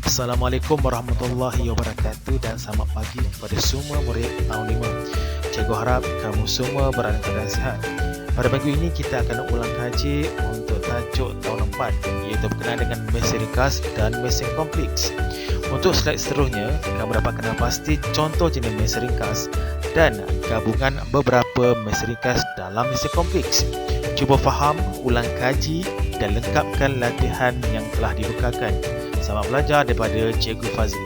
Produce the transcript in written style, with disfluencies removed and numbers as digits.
Assalamualaikum warahmatullahi wabarakatuh dan selamat pagi kepada semua murid tahun 5. Cikgu harap kamu semua berada keadaan sihat. Pada minggu ini kita akan ulang kaji untuk tajuk tahun 4 iaitu berkenaan dengan mesin ringkas dan mesin kompleks. Untuk slide seterusnya, kamu dapat kenal pasti contoh jenis mesin ringkas dan gabungan beberapa mesin ringkas dalam mesin kompleks. Cuba faham, ulang kaji dan lengkapkan latihan yang telah dibukakan. Selamat belajar daripada Cikgu Fazli.